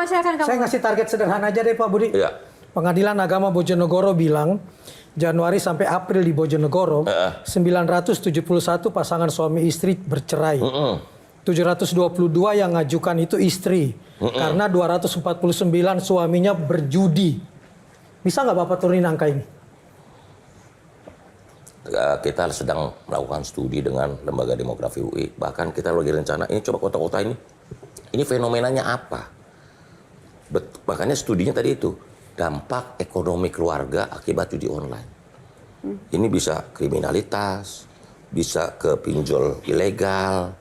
Pak, saya ngasih target sederhana aja deh Pak Budi. Iya. Pengadilan Agama Bojonegoro bilang Januari sampai April di Bojonegoro 971 pasangan suami istri bercerai. 722 yang ngajukan itu istri. Karena 249 suaminya berjudi. Bisa nggak Bapak turunin angka ini? Kita sedang melakukan studi dengan Lembaga Demografi UI. Bahkan kita lagi rencana, ini coba kota-kota ini fenomenanya apa? Makanya studinya tadi itu, dampak ekonomi keluarga akibat judi online. Ini bisa kriminalitas, bisa ke pinjol ilegal,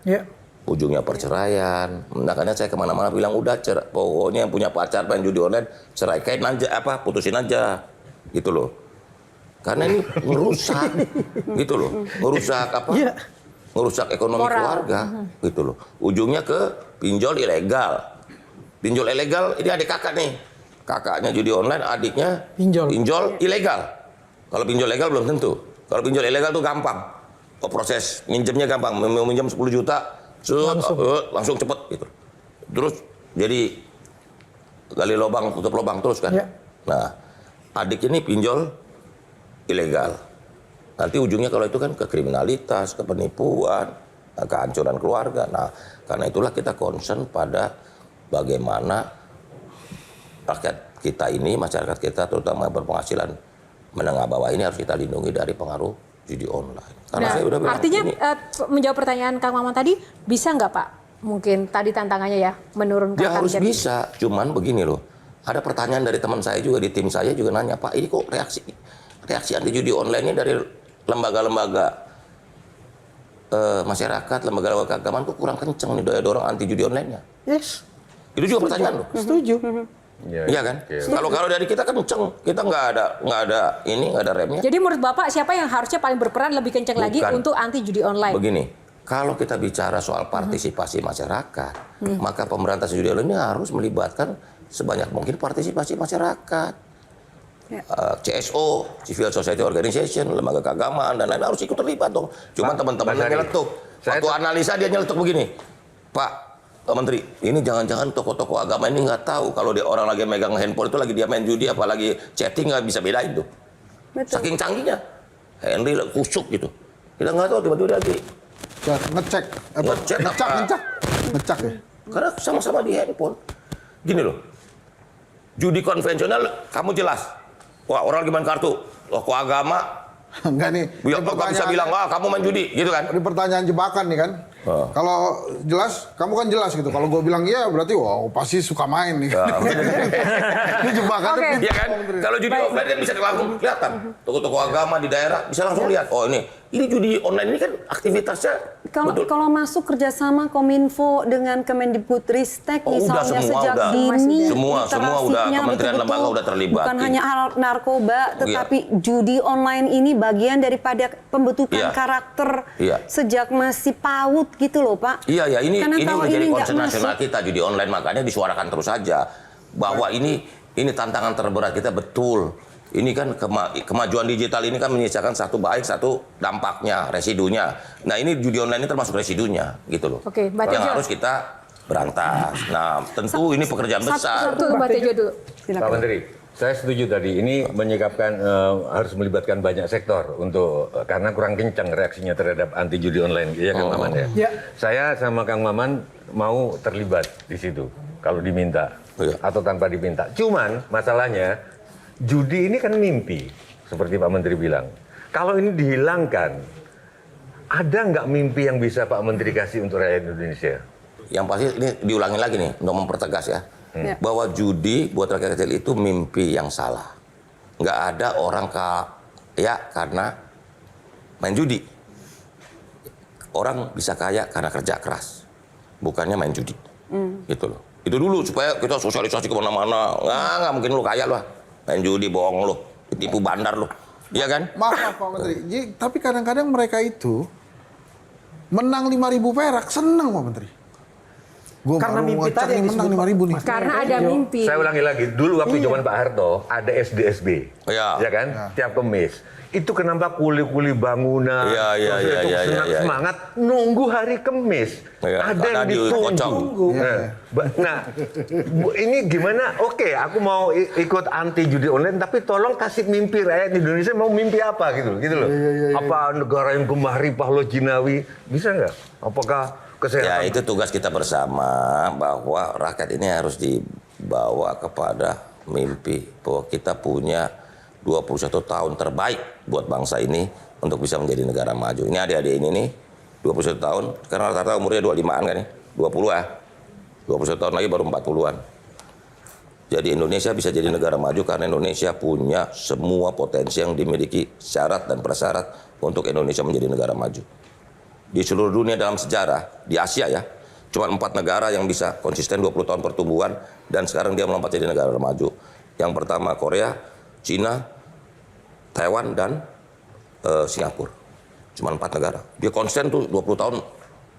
ujungnya perceraian. Makanya saya kemana-mana bilang, udah pokoknya yang punya pacar main judi online, ceraikan aja, putusin aja. Gitu loh. Karena ini merusak, gitu loh, merusak ekonomi keluarga, gitu loh. Ujungnya ke pinjol ilegal. Pinjol ilegal, ini adik kakak nih, kakaknya judi online, adiknya pinjol ilegal. Kalau pinjol legal belum tentu. Kalau pinjol ilegal tuh gampang, proses minjemnya gampang, minjem 10 juta, langsung cepet, gitu. Terus jadi gali lubang, tutup lubang terus kan. Nah, adik ini pinjol ilegal. Nanti ujungnya kalau itu kan ke kriminalitas, ke penipuan, kehancuran keluarga. Nah, karena itulah kita concern pada bagaimana rakyat kita ini, masyarakat kita terutama berpenghasilan menengah bawah ini harus kita lindungi dari pengaruh judi online. Karena saya udah bilang, artinya menjawab pertanyaan Kang Maman tadi, bisa nggak Pak? Mungkin tadi tantangannya ya, menurunkan dia harus target. bisa, cuman begini loh. Ada pertanyaan dari teman saya juga di tim saya juga nanya, Pak, ini kok reaksi anti judi online ini dari lembaga-lembaga masyarakat, lembaga-lembaga keagamaan kok kurang kenceng nih dorong anti judi online-nya. Yes. Itu juga pertanyaan loh. Setuju. Iya kan? Kalau dari kita kenceng, kita nggak ada remnya. Jadi menurut Bapak siapa yang harusnya paling berperan lebih kenceng lagi untuk anti judi online? Begini, kalau kita bicara soal partisipasi masyarakat, maka pemberantasan judi online ini harus melibatkan sebanyak mungkin partisipasi masyarakat. CSO, Civil Society Organization, lembaga keagamaan dan lain harus ikut terlibat dong. Cuma teman-temannya nyeletuk. Waktu analisa dia nyeletuk begini, Pak Menteri, ini jangan-jangan tokoh-tokoh agama ini nggak tahu kalau dia orang lagi megang handphone itu lagi dia main judi, apalagi chatting nggak bisa bedain tuh. Saking canggihnya, Henry kusuk gitu. Kita nggak tahu tiba-tiba lagi ngecek ya. Karena sama-sama di handphone. Gini loh, judi konvensional kamu jelas. Wah, orang lagi main kartu. Tokoh agama. Enggak nih. Nggak bisa bilang, wah kamu main judi, gitu kan? Ini pertanyaan jebakan nih kan. Kalau jelas, kamu kan jelas gitu. Kalau gue bilang iya, berarti wow pasti suka main nih. Ini jebakan. Iya kan? Kalau judi offline kan bisa langsung kelihatan. Toko-toko agama di daerah bisa langsung lihat. Oh ini judi online ini kan aktivitasnya. Kalau masuk kerjasama Kominfo dengan Kemendikbudristek misalnya sejak dini, semua udah kementerian lembaga udah terlibat. Bukan hanya hal narkoba, tetapi judi online ini bagian daripada pembentukan karakter sejak masih PAUD gitu loh Pak. Iya, ini udah jadi concern nasional kita judi online, makanya disuarakan terus saja bahwa ini tantangan terberat kita betul. Ini kan kemajuan digital ini kan menyisakan satu baik, satu dampaknya, residunya. Nah ini judi online ini termasuk residunya gitu loh. Oke, yang harus kita berantas. Nah tentu ini pekerjaan besar. Mbak Tejo dulu. Pak Menteri, saya setuju tadi. Ini menyikapkan harus melibatkan banyak sektor untuk karena kurang kencang reaksinya terhadap anti judi online. Iya Kang Maman ya. Saya sama Kang Maman mau terlibat di situ kalau diminta atau tanpa diminta. Cuman masalahnya judi ini kan mimpi, seperti Pak Menteri bilang. Kalau ini dihilangkan, ada nggak mimpi yang bisa Pak Menteri kasih untuk rakyat Indonesia? Yang pasti ini diulangi lagi nih, untuk mempertegas ya. Bahwa judi buat rakyat kecil itu mimpi yang salah. Nggak ada orang kaya karena main judi. Orang bisa kaya karena kerja keras, bukannya main judi. Gitu loh. Itu dulu supaya kita sosialisasi kemana-mana. Nggak mungkin lu kaya loh. Main judi bohong lu, tipu bandar lu. Iya kan? Maaf Pak Menteri, tapi kadang-kadang mereka itu menang 5.000 perak, senang Pak Menteri. Gue Karena mimpi tadi yang menang disebut 5.000 nih. Karena ada mimpi. Saya ulangi lagi, dulu waktu zaman Pak Harto ada SD-SB, Iya. ya kan? Tiap Kemis. Itu kenapa kuli-kuli bangunan, Iya, iya, terus iya, itu iya, iya, iya. semangat nunggu hari Kemis. Iya, Ada karena yang ditunggu. dikocok. Nah, ini gimana? Oke, aku mau ikut anti judi online, tapi tolong kasih mimpi rakyat Indonesia mau mimpi apa gitu loh. Apa negara yang gemah ripah lo Jinawi, bisa nggak? Apakah Ya kesehatan? itu tugas kita bersama bahwa rakyat ini harus dibawa kepada mimpi bahwa kita punya 21 tahun terbaik buat bangsa ini untuk bisa menjadi negara maju. Ini adik-adik ini nih 21 tahun, karena rata-rata umurnya 25-an kan ya, 20 ya. 21 tahun lagi baru 40-an. Jadi Indonesia bisa jadi negara maju karena Indonesia punya semua potensi yang dimiliki syarat dan prasyarat untuk Indonesia menjadi negara maju. Di seluruh dunia dalam sejarah, di Asia ya, cuma 4 negara yang bisa konsisten 20 tahun pertumbuhan dan sekarang dia melompat jadi negara maju. Yang pertama Korea, Cina, Taiwan, dan Singapura. Cuma 4 negara. Dia konsisten tuh 20 tahun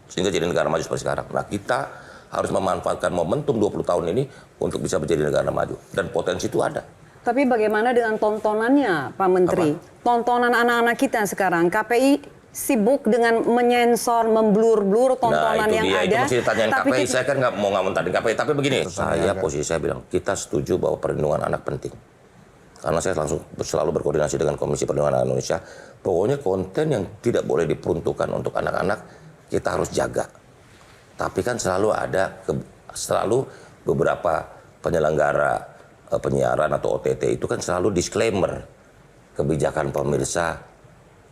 sehingga jadi negara maju seperti sekarang. Nah kita harus memanfaatkan momentum 20 tahun ini untuk bisa menjadi negara maju. Dan potensi itu ada. Tapi bagaimana dengan tontonannya, Pak Menteri? Tontonan anak-anak kita sekarang, KPI sibuk dengan menyensor, memblur-blur tontonan yang dia, ada. itu mesti ditanyain tapi KPI, saya kan nggak mau ngomentarin KPI, tapi begini, posisi saya bilang, kita setuju bahwa perlindungan anak penting. Karena saya langsung selalu berkoordinasi dengan Komisi Perlindungan Anak Indonesia, pokoknya konten yang tidak boleh diperuntukkan untuk anak-anak, kita harus jaga. Tapi kan selalu ada, selalu beberapa penyelenggara penyiaran atau OTT itu kan selalu disclaimer, kebijakan pemirsa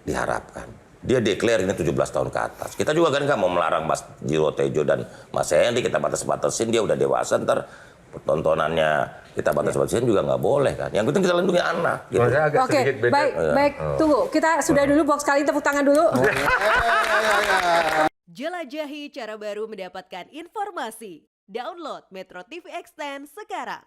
diharapkan. Dia declare ini 17 tahun ke atas. Kita juga kan nggak mau melarang Mas Jiro Tejo dan Mas Hendy, kita batas-batasin, dia udah dewasa, ntar tontonannya kita batas-batasin juga nggak boleh kan. Yang penting kita lindungi anak. Gitu. Oke, baik, tunggu. Kita sudah dulu, box kali tepuk tangan dulu. Jelajahi cara baru mendapatkan informasi. Download Metro TV Extend sekarang.